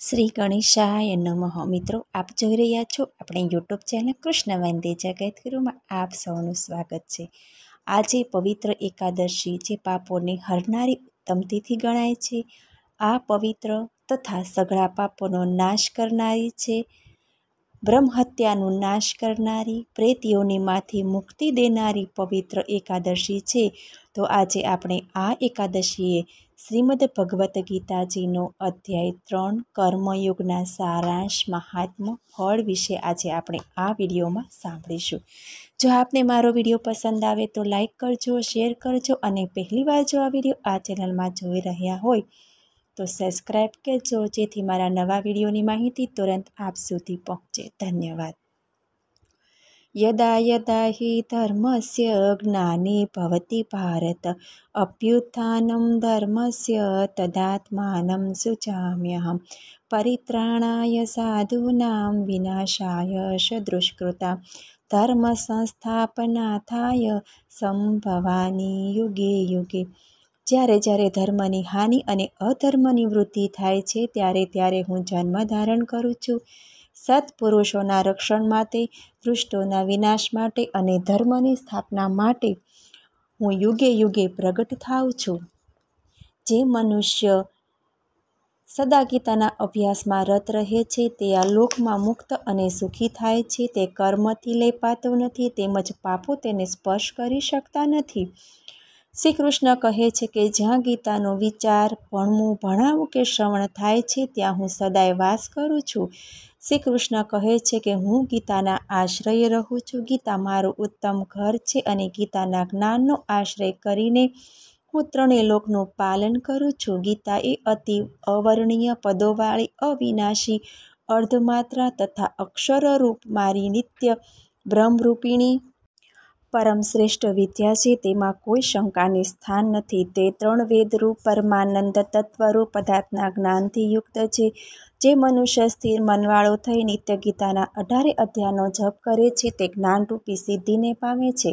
શ્રી ગણેશાય નમઃ. મિત્રો, આપ જોઈ રહ્યા છો આપણે યુટ્યુબ ચેનલ કૃષ્ણ વંદે જગતગુરુમાં આપ સૌનું સ્વાગત છે. આજે પવિત્ર એકાદશી જે પાપોને હરનારી ઉત્તમ તિથિ ગણાય છે. આ પવિત્ર તથા સઘળા પાપોનો નાશ કરનારી છે. બ્રહ્મહત્યાનું નાશ કરનારી, પ્રેત યોનિમાંથી મુક્તિ દેનારી પવિત્ર એકાદશી છે. તો આજે આપણે આ એકાદશીએ શ્રીમદ ભગવદ્ ગીતાજીનો અધ્યાય 3 કર્મયોગના સારાંશ મહાત્મ્ય ફળ વિશે આજે આપણે આ વિડીયોમાં સાંભળીશું. જો આપને મારો વિડીયો પસંદ આવે તો લાઈક કરજો, શેર કરજો અને પહેલીવાર જો આ વિડીયો આ ચેનલમાં જોઈ રહ્યા હોય તો સબસ્ક્રાઈબ કરજો, જેથી મારા નવા વિડીયોની માહિતી તુરંત આપ સુધી પહોંચે. ધન્યવાદ. યદા યદા હિ ધર્મસ્ય જ્ઞાની ભવતિ ભારત, અભ્યુત્થાનમ ધર્મસ્ય તદાત્માનં સૃજામ્યહં, પરિત્રાણાય સાધૂનાં વિનાશાય ચ દુષ્કૃતાં, ધર્મ સંસ્થાપનાથાય સંભવામિ યુગે યુગે. જ્યારે જ્યારે ધર્મની હાનિ અને અધર્મની વૃદ્ધિ થાય છે ત્યારે ત્યારે હું જન્મ ધારણ કરું છું. સત્પુરુષોના રક્ષણ માટે, દુષ્ટોના વિનાશ માટે અને ધર્મની સ્થાપના માટે હું યુગે યુગે પ્રગટ થાઉં છું. જે મનુષ્ય સદા ગીતાના અભ્યાસમાં રત રહે છે તે આ લોકમાં મુક્ત અને સુખી થાય છે. તે કર્મથી લેપાતો નથી, તેમજ પાપો તેને સ્પર્શ કરી શકતા નથી. શ્રી કૃષ્ણ કહે છે કે જ્યાં ગીતાનો વિચાર, ભણવું, ભણાવવું કે શ્રવણ થાય છે ત્યાં હું સદાય વાસ કરું છું. શ્રી કૃષ્ણ કહે છે કે હું ગીતાના આશ્રયે રહું છું. ગીતા મારું ઉત્તમ ઘર છે અને ગીતાના જ્ઞાનનો આશ્રય કરીને હું ત્રણેય લોકનું પાલન કરું છું. ગીતા એ અતિ અવર્ણનીય પદોવાળી, અવિનાશી, અર્ધમાત્રા તથા અક્ષરરૂપ મારી નિત્ય બ્રહ્મરૂપિણી પરમ શ્રેષ્ઠ વિદ્યા છે. તેમાં કોઈ શંકાને સ્થાન નથી. તે ત્રણ વેદરૂપ પરમાનંદ તત્વરૂપ પદાર્થના જ્ઞાનથી યુક્ત છે. જે મનુષ્ય સ્થિર મનવાળો થઈ નિત્ય ગીતાના 18 અધ્યાયનો જપ કરે છે તે જ્ઞાનરૂપી સિદ્ધિને પામે છે.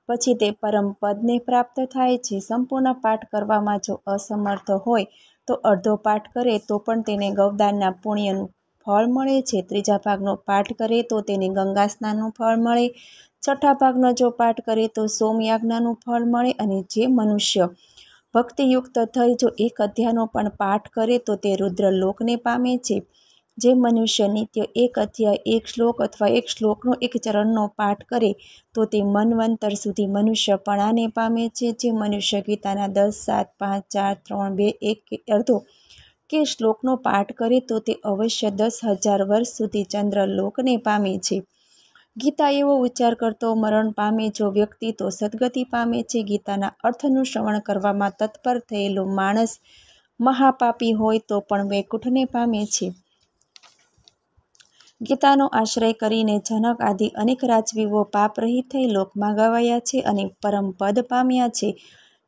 પછી તે પરમ પદને પ્રાપ્ત થાય છે. સંપૂર્ણ પાઠ કરવામાં જો અસમર્થ હોય તો અડધો પાઠ કરે તો પણ તેને ગૌદાનના પુણ્યનું ફળ મળે છે. ત્રીજા ભાગનો પાઠ કરે તો તેને ગંગા સ્નાનનું ફળ મળે. છઠ્ઠા ભાગનો જો પાઠ કરે તો સોમયાજ્ઞનું ફળ મળે. અને જે મનુષ્ય ભક્તિયુક્ત થઈ જો એક અધ્યાયનો પણ પાઠ કરે તો તે રુદ્રલોકને પામે છે. જે મનુષ્ય નિત્ય એક અધ્યાય, એક શ્લોક અથવા એક શ્લોકનો એક ચરણનો પાઠ કરે તો તે મન્વંતર સુધી મનુષ્યપણાને પામે છે. જે મનુષ્ય ગીતાના 10, 7, 5, 4, 3, 2, 1 કે અડધો કે શ્લોકનો પાઠ કરે તો તે અવશ્ય 10,000 વર્ષ સુધી ચંદ્રલોકને પામે છે. ગીતા એવો ઉચ્ચાર કરતો મરણ પામે જો વ્યક્તિ તો સદગતિ પામે છે. ગીતાના અર્થનું શ્રવણ કરવામાં તત્પર થયેલો માણસ મહાપાપી હોય તો પણ વૈકુંઠને પામે છે. ગીતાનો આશ્રય કરીને જનક આદિ અનેક રાજવીઓ પાપરહિત થઈ લોકમાં ગવાયા છે અને પરમ પદ પામ્યા છે.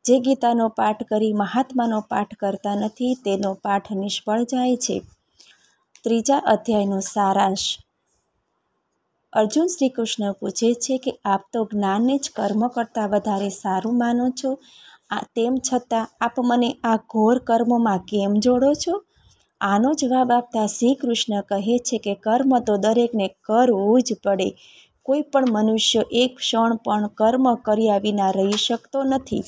જે ગીતાનો પાઠ કરી મહાત્માનો પાઠ કરતા નથી તેનો પાઠ નિષ્ફળ જાય છે. ત્રીજા અધ્યાયનો સારાંશ. અર્જુન શ્રી કૃષ્ણ પૂછે છે કે આપ તો જ્ઞાનને જ કર્મ કરતાં વધારે સારું માનો છો, તેમ છતાં આપ મને આ ઘોર કર્મમાં કેમ જોડો છો? આનો જવાબ આપતા શ્રી કૃષ્ણ કહે છે કે કર્મ તો દરેકને કરવું જ પડે. કોઈ પણ મનુષ્ય એક ક્ષણ પણ કર્મ કર્યા વિના રહી શકતો નથી.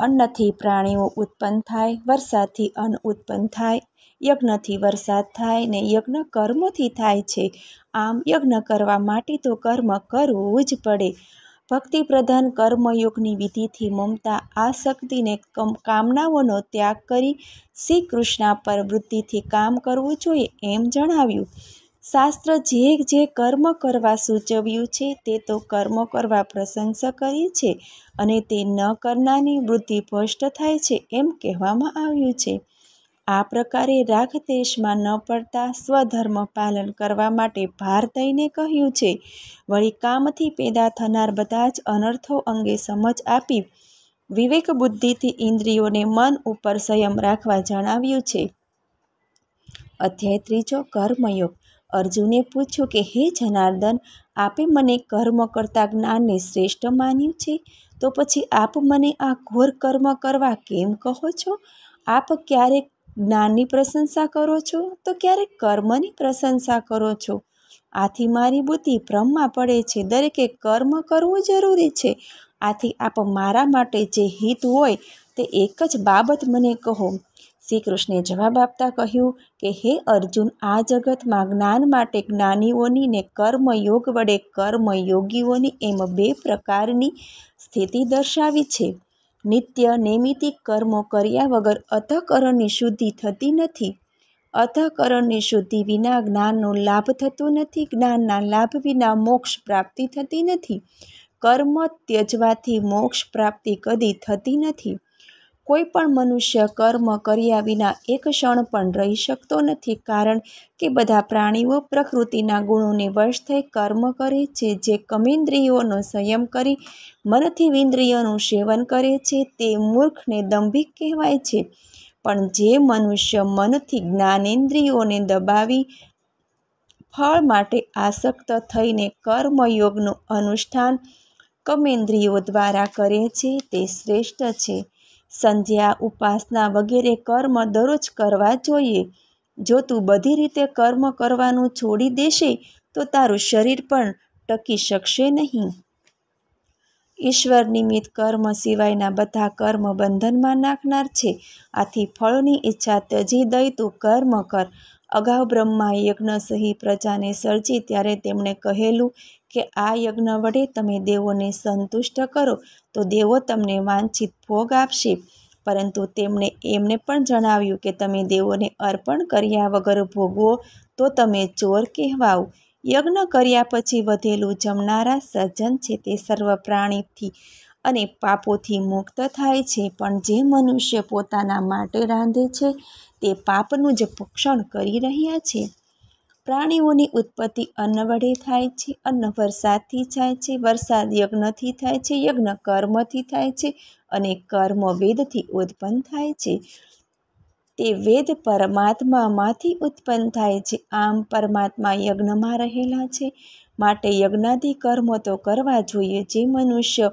અન્નથી પ્રાણીઓ ઉત્પન્ન થાય, વરસાદથી અન્ન ઉત્પન્ન થાય, યજ્ઞથી વરસાદ થાય ને યજ્ઞ કર્મથી થાય છે. આમ યજ્ઞ કરવા માટે તો કર્મ કરવું જ પડે. ભક્તિ પ્રધાન કર્મયોગની વિધિથી મમતા, આસક્તિને કામનાઓનો ત્યાગ કરી શ્રી કૃષ્ણ પર વૃત્તિથી કામ કરવું જોઈએ એમ જણાવ્યું. શાસ્ત્ર જે જે કર્મ કરવા સૂચવ્યું છે તે તો કર્મ કરવા પ્રશંસા કરી છે અને તે ન કરનારની વૃત્તિ ભ્રષ્ટ થાય છે એમ કહેવામાં આવ્યું છે. આ પ્રકારે રાગદ્વેષમાં ન પડતા સ્વધર્મ પાલન કરવા માટે ભાર દઈને કહ્યું છે. વળી કામથી પેદા થનાર બધા જ અનર્થો અંગે સમજ આપી વિવેક બુદ્ધિથી ઇન્દ્રિયોને મન ઉપર સંયમ રાખવા જણાવ્યું છે. અધ્યાય ત્રીજો કર્મયોગ. અર્જુને પૂછ્યું કે હે જનાર્દન, આપે મને કર્મ કરતા જ્ઞાનને શ્રેષ્ઠ માન્યું છે, તો પછી આપ મને આ ઘોર કર્મ કરવા કેમ કહો છો? આપ ક્યારેક જ્ઞાનની પ્રશંસા કરો છો તો ક્યારેક કર્મની પ્રશંસા કરો છો. આથી મારી બુદ્ધિ ભ્રમમાં પડે છે. દરેકે કર્મ કરવું જરૂરી છે. આથી આપ મારા માટે જે હિત હોય તે એક જ બાબત મને કહો. શ્રી કૃષ્ણે જવાબ આપતા કહ્યું કે હે અર્જુન, આ જગતમાં જ્ઞાન માટે જ્ઞાનીઓની ને કર્મયોગ વડે કર્મયોગીઓની એમ બે પ્રકારની સ્થિતિ દર્શાવી છે. નિત્ય નૈમિતિક કર્મો કર્યા વગર અંતઃકરણની શુદ્ધિ થતી નથી. અંતઃકરણની શુદ્ધિ વિના જ્ઞાનનો લાભ થતો નથી. જ્ઞાનના લાભ વિના મોક્ષ પ્રાપ્તિ થતી નથી. કર્મ ત્યજવાથી મોક્ષ પ્રાપ્તિ કદી થતી નથી. કોઈ પણ મનુષ્ય કર્મ કર્યા વિના એક ક્ષણ પણ રહી શકતો નથી, કારણ કે બધા પ્રાણીઓ પ્રકૃતિના ગુણોને વશ થઈ કર્મ કરે છે. જે કર્મેન્દ્રિયોનો સંયમ કરી મનથી ઇન્દ્રિયોનું સેવન કરે છે તે મૂર્ખને દંભિક કહેવાય છે. પણ જે મનુષ્ય મનથી જ્ઞાનેન્દ્રિયોને દબાવી ફળ માટે આસક્ત થઈને કર્મયોગનું અનુષ્ઠાન કર્મેન્દ્રિયો દ્વારા કરે છે તે શ્રેષ્ઠ છે. સંધ્યા, ઉપાસના વગેરે કર્મ દરરોજ કરવા જોઈએ. જો તું બધી રીતે કર્મ કરવાનું છોડી દેશે તો તારું શરીર પણ ટકી શકશે નહીં. ઈશ્વર નિમિત્ત કર્મ સિવાયના બધા કર્મ બંધનમાં નાખનાર છે. આથી ફળની ઈચ્છા ત્યજી દઈ તું કર્મ કર. અગાઉ બ્રહ્માએ યજ્ઞ સહી પ્રજાને સર્જી ત્યારે તેમણે કહેલું કે આ યજ્ઞ વડે તમે દેવોને સંતુષ્ટ કરો તો દેવો તમને વાંછિત ભોગ આપશે. પરંતુ તેમણે એમને પણ જણાવ્યું કે તમે દેવોને અર્પણ કર્યા વગર ભોગવો તો તમે ચોર કહેવાઓ. યજ્ઞ કર્યા પછી વધેલું જમનારા સજ્જન છે તે સર્વ પ્રાણીથી અને પાપોથી મુક્ત થાય છે. પણ જે મનુષ્ય પોતાના માટે રાંધે છે તે પાપનું જ ભક્ષણ કરી રહ્યા છે. પ્રાણીઓની ઉત્પત્તિ અન્ન વડે થાય છે. અન્ન વરસાદથી થાય છે. વરસાદ યજ્ઞથી થાય છે. યજ્ઞ કર્મથી થાય છે. અને કર્મ વેદથી ઉત્પન્ન થાય છે. તે વેદ પરમાત્મામાંથી ઉત્પન્ન થાય છે. આમ પરમાત્મા યજ્ઞમાં રહેલા છે. માટે યજ્ઞાદિ કર્મ તો કરવા જોઈએ. જે મનુષ્ય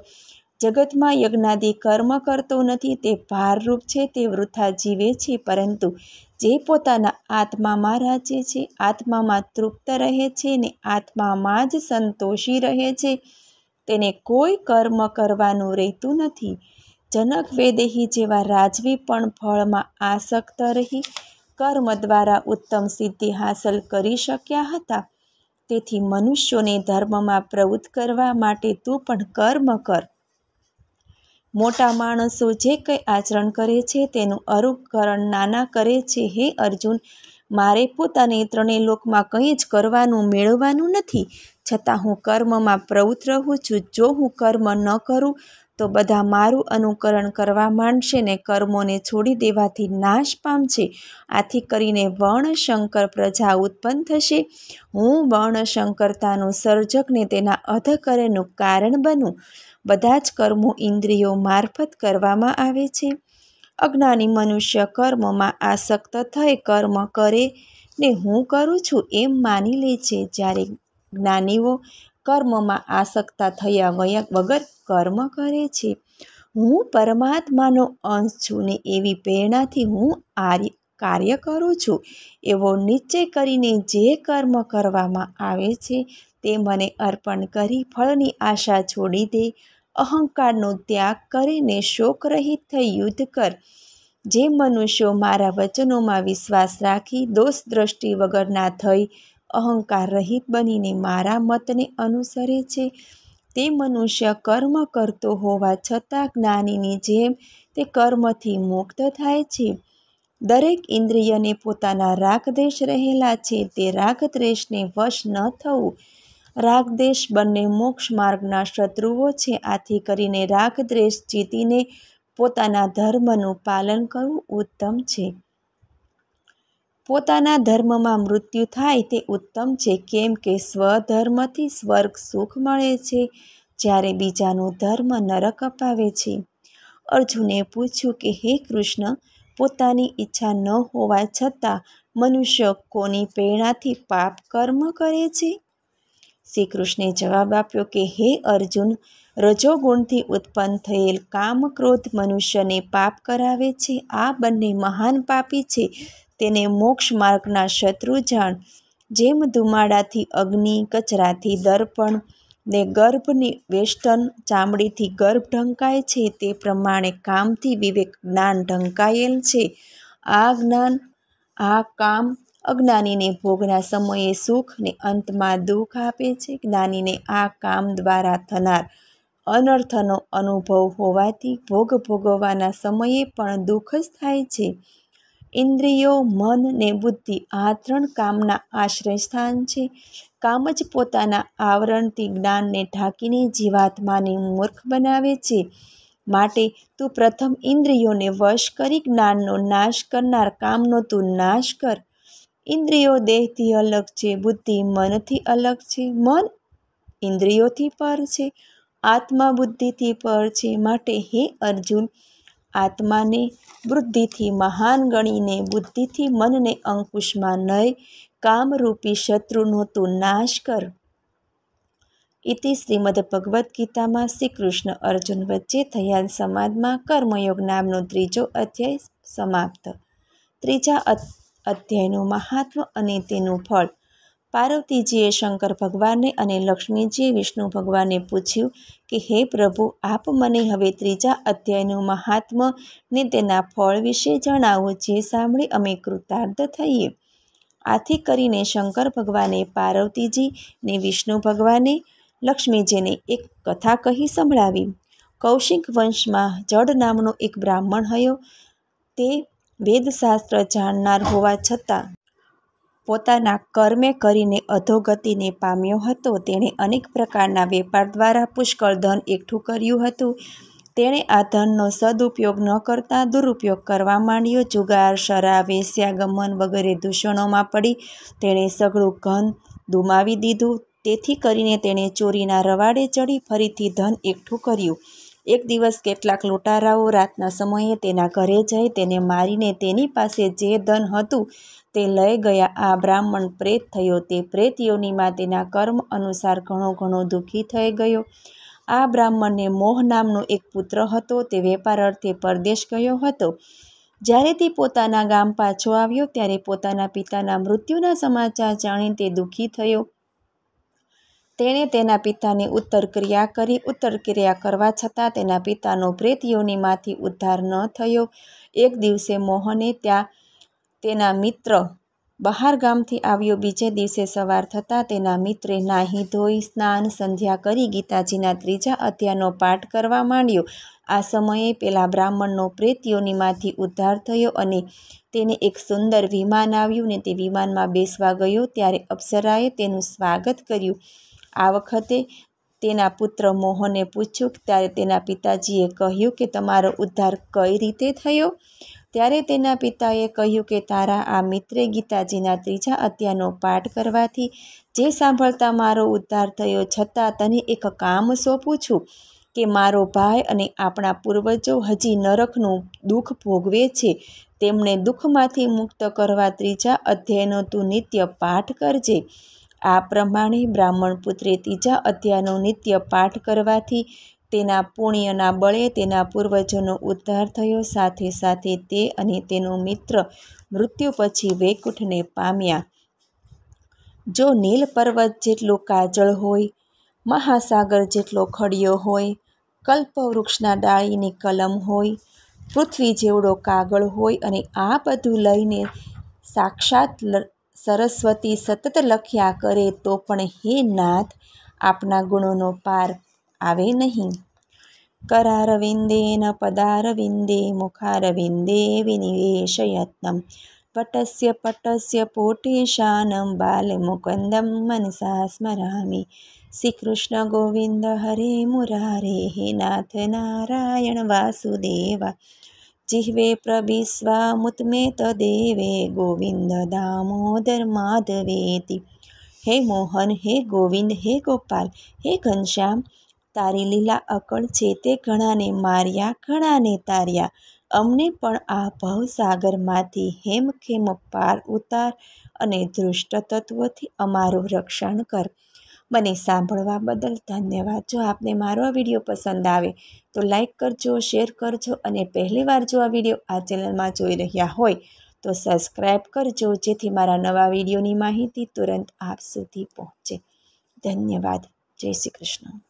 જગતમાં યજ્ઞાદિ કર્મ કરતો નથી તે ભારરૂપ છે, તે વૃથા જીવે છે. પરંતુ જે પોતાના આત્મામાં રાજે છે, આત્મામાં તૃપ્ત રહે છે ને આત્મામાં જ સંતોષી રહે છે તેને કોઈ કર્મ કરવાનું રહેતું નથી. જનક વૈદેહી જેવા રાજવી પણ ફળમાં આસક્ત રહી કર્મ દ્વારા ઉત્તમ સિદ્ધિ હાંસલ કરી શક્યા હતા. તેથી મનુષ્યોને ધર્મમાં પ્રવૃત્ત કરવા માટે તું પણ કર્મ કર. મોટા માણસો જે કંઈ આચરણ કરે છે તેનું અનુકરણ નાના કરે છે. હે અર્જુન, મારે પોતાને ત્રણેય લોકમાં કંઈ જ કરવાનું મેળવવાનું નથી, છતાં હું કર્મમાં પ્રવૃત્ત રહું છું. જો હું કર્મ ન કરું તો બધા મારું અનુકરણ કરવા માંડશે ને કર્મોને છોડી દેવાથી નાશ પામશે. આથી કરીને વર્ણશંકર પ્રજા ઉત્પન્ન થશે. હું વર્ણશંકરતાનું સર્જક ને તેના અધઃકરણનું કારણ બનું. બધા જ કર્મો ઇન્દ્રિયો મારફત કરવામાં આવે છે. અજ્ઞાની મનુષ્ય કર્મમાં આસક્ત થઈ કર્મ કરે ને હું કરું છું એમ માની લે છે. જ્યારે જ્ઞાનીઓ કર્મમાં આસક્તા થયા વગર કર્મ કરે છે. હું પરમાત્માનો અંશ છું ને એવી પ્રેરણાથી હું કાર્ય કરું છું એવો નિશ્ચય કરીને જે કર્મ કરવામાં આવે છે તે મને અર્પણ કરી ફળની આશા છોડી દે. અહંકારનો ત્યાગ કરીને શોકરહિત થઈ યુદ્ધ કર. જે મનુષ્યો મારા વચનોમાં વિશ્વાસ રાખી દોષ દ્રષ્ટિ વગરના થઈ અહંકાર રહિત બનીને મારા મતને અનુસરે છે તે મનુષ્ય કર્મ કરતો હોવા છતાં જ્ઞાનીની જેમ તે કર્મથી મુક્ત થાય છે. દરેક ઇન્દ્રિયને પોતાના રાગદ્વેષ રહેલા છે. તે રાગદ્વેષને વશ ન થવું. રાગદ્વેષ બંને મોક્ષ માર્ગના શત્રુઓ છે. આથી કરીને રાગદ્વેષ જીતીને પોતાના ધર્મનું પાલન કરવું ઉત્તમ છે. પોતાના ધર્મમાં મૃત્યુ થાય તે ઉત્તમ છે, કેમ કે સ્વધર્મથી સ્વર્ગ સુખ મળે છે, જ્યારે બીજાનો ધર્મ નરક અપાવે છે. અર્જુને પૂછ્યું કે હે કૃષ્ણ, પોતાની ઈચ્છા ન હોવા છતાં મનુષ્ય કોની પ્રેરણાથી પાપ કર્મ કરે છે? શ્રી કૃષ્ણે જવાબ આપ્યો કે હે અર્જુન, રજોગુણથી ઉત્પન્ન થયેલ કામ ક્રોધ મનુષ્યને પાપ કરાવે છે. આ બંને મહાન પાપી છે. તેને મોક્ષ માર્ગના શત્રુ જાણ. જેમ ધુમાડાથી અગ્નિ, કચરાથી દર્પણ ને ગર્ભની વેષ્ટન ચામડીથી ગર્ભ ઢંકાય છે, તે પ્રમાણે કામથી વિવેક જ્ઞાન ઢંકાયેલ છે. આ કામ અજ્ઞાનીને ભોગના સમયે સુખ ને અંતમાં દુઃખ આપે છે. જ્ઞાનીને આ કામ દ્વારા થનાર અનર્થનો અનુભવ હોવાથી ભોગ ભોગવવાના સમયે પણ દુઃખ જ થાય છે. ઇન્દ્રિયો, મન ને બુદ્ધિ આ ત્રણ કામના આશ્રય સ્થાન છે. કામ જ પોતાના આવરણથી જ્ઞાનને ઢાંકીને જીવાત્માને મૂર્ખ બનાવે છે. માટે તું પ્રથમ ઇન્દ્રિયોને વશ કરી જ્ઞાનનો નાશ કરનાર કામનો તું નાશ કર. ઇન્દ્રિયો દેહથી અલગ છે, બુદ્ધિ મનથી અલગ છે, મન ઇન્દ્રિયોથી પર છે, આત્મા બુદ્ધિથી પર છે. માટે હે અર્જુન, આત્માને બુદ્ધિથી મહાન ગણીને બુદ્ધિથી મનને અંકુશમાં લઈ કામરૂપી શત્રુનો તું નાશ કર. ઇતિ શ્રીમદ્ ભગવદ્ ગીતામાં શ્રી કૃષ્ણ અર્જુન વચ્ચે થયેલ સંવાદમાં કર્મયોગ નામનો 3જો અધ્યાય સમાપ્ત. 3જા અધ્યાયનું મહાત્મ્ય અને તેનું ફળ. પાર્વતીજીએ શંકર ભગવાનને અને લક્ષ્મીજીએ વિષ્ણુ ભગવાનને પૂછ્યું કે હે પ્રભુ, આપ મને હવે 3જા અધ્યાયનું મહાત્મ્ય ને તેના ફળ વિશે જણાવો, જે સાંભળી અમે કૃતાર્થ થઈએ. આથી કરીને શંકર ભગવાને પાર્વતીજી ને વિષ્ણુ ભગવાને લક્ષ્મીજીને એક કથા કહી સંભળાવી. કૌશિક વંશમાં જડ નામનો એક બ્રાહ્મણ હતો. તે વેદશાસ્ત્ર જાણનાર હોવા છતાં પોતાના કર્મે કરીને અધોગતિને પામ્યો હતો. તેણે અનેક પ્રકારના વેપાર દ્વારા પુષ્કળ ધન એકઠું કર્યું હતું. તેણે આ ધનનો સદુપયોગ ન કરતા દુરુપયોગ કરવા માંડ્યો. જુગાર, શરાબ, વેશ્યાગમન વગેરે દૂષણોમાં પડી તેણે સઘળું ધન ગુમાવી દીધું. તેથી કરીને તેણે ચોરીના રવાડે ચડી ફરીથી ધન એકઠું કર્યું. એક દિવસ કેટલાક લૂંટારાઓ રાતના સમયે તેના ઘરે જઈ તેને મારીને તેની પાસે જે ધન હતું તે લઈ ગયા. આ બ્રાહ્મણ પ્રેત થયો. તે પ્રેત યોનિમાં તેના કર્મ અનુસાર ઘણો દુઃખી થઈ ગયો. આ બ્રાહ્મણને મોહ નામનો એક પુત્ર હતો. તે વેપાર અર્થે પરદેશ ગયો હતો. જ્યારે તે પોતાના ગામ પાછો આવ્યો ત્યારે પોતાના પિતાના મૃત્યુના સમાચાર જાણી તે દુઃખી થયો. તેણે તેના પિતાને ઉત્તરક્રિયા કરી. ઉત્તરક્રિયા કરવા છતાં તેના પિતાનો પ્રેત યોનિમાંથી ઉદ્ધાર ન થયો. એક દિવસે મોહને તેના મિત્ર બહાર ગામથી આવ્યો. બીજે દિવસે સવાર થતાં તેના મિત્રે નાહી ધોઈ સ્નાન સંધ્યા કરી ગીતાજીના 3જા અધ્યાયનો પાઠ કરવા માંડ્યો. આ સમયે પેલા બ્રાહ્મણનો પ્રેત યોનિમાંથી ઉદ્ધાર થયો અને તેને એક સુંદર વિમાન આવ્યું ને તે વિમાનમાં બેસવા ગયો ત્યારે અપ્સરાએ તેનું સ્વાગત કર્યું. આ વખતે તેના પુત્ર મોહને પૂછ્યું ત્યારે તેના પિતાજીએ કહ્યું કે તમારો ઉદ્ધાર કઈ રીતે થયો? ત્યારે તેના પિતાએ કહ્યું કે તારા આ મિત્રે ગીતાજીના 3જા અધ્યાયનો પાઠ કરવાથી જે સાંભળતા મારો ઉદ્ધાર થયો. છતાં તને એક કામ સોંપું છું કે મારો ભાઈ અને આપણા પૂર્વજો હજી નરકનું દુઃખ ભોગવે છે. તેમને દુઃખમાંથી મુક્ત કરવા 3જા અધ્યાયનો તું નિત્ય પાઠ કરજે. આ પ્રમાણે બ્રાહ્મણ પુત્રે 3જા અધ્યાયનો નિત્ય પાઠ કરવાથી તેના પુણ્યના બળે તેના પૂર્વજોનો ઉદ્ધાર થયો. સાથે સાથે તે અને તેનો મિત્ર મૃત્યુ પછી વૈકુંઠને પામ્યા. જો નીલ પર્વત જેટલું કાજળ હોય, મહાસાગર જેટલો ખડિયો હોય, કલ્પવૃક્ષના ડાળીની કલમ હોય, પૃથ્વી જેવડો કાગળ હોય અને આ બધું લઈને સાક્ષાત સરસ્વતી સતત લખ્યા કરે તો પણ હે નાથ, આપના ગુણોનો પાર આવે નહીં. કરારવિંદેન પદારવિંદે મુખારવિંદે વિનિવેશયત્નમ પટસ્ય પટસ્ય પોટેશાનમ બાલમુકુંદમ મનસા સ્મરામિ. શ્રી કૃષ્ણ ગોવિંદ હરે મુરારે, હે નાથ નારાયણ વાસુદેવા. जिह्वे प्रविश्वामुत्मेत देवे गोविंद दामोदर माधवेति. हे मोहन, हे गोविंद, हे गोपाल, हे घनश्याम, तारी लीला अकळ छे ते घणाने मार्या घणाने तार्या. अमने पण आ भवसागरमांथी हेमखेम पार उतार અને દુષ્ટ તત્વોથી અમારું રક્ષણ કર. મને સાંભળવા બદલ ધન્યવાદ. જો આપને મારો આ વિડીયો પસંદ આવે તો લાઈક કરજો, શેર કરજો અને પહેલીવાર જો આ વિડીયો આ ચેનલમાં જોઈ રહ્યા હોય તો સબસ્ક્રાઈબ કરજો, જેથી મારા નવા વિડીયોની માહિતી તુરંત આપ સુધી પહોંચે. ધન્યવાદ. જય શ્રી કૃષ્ણ.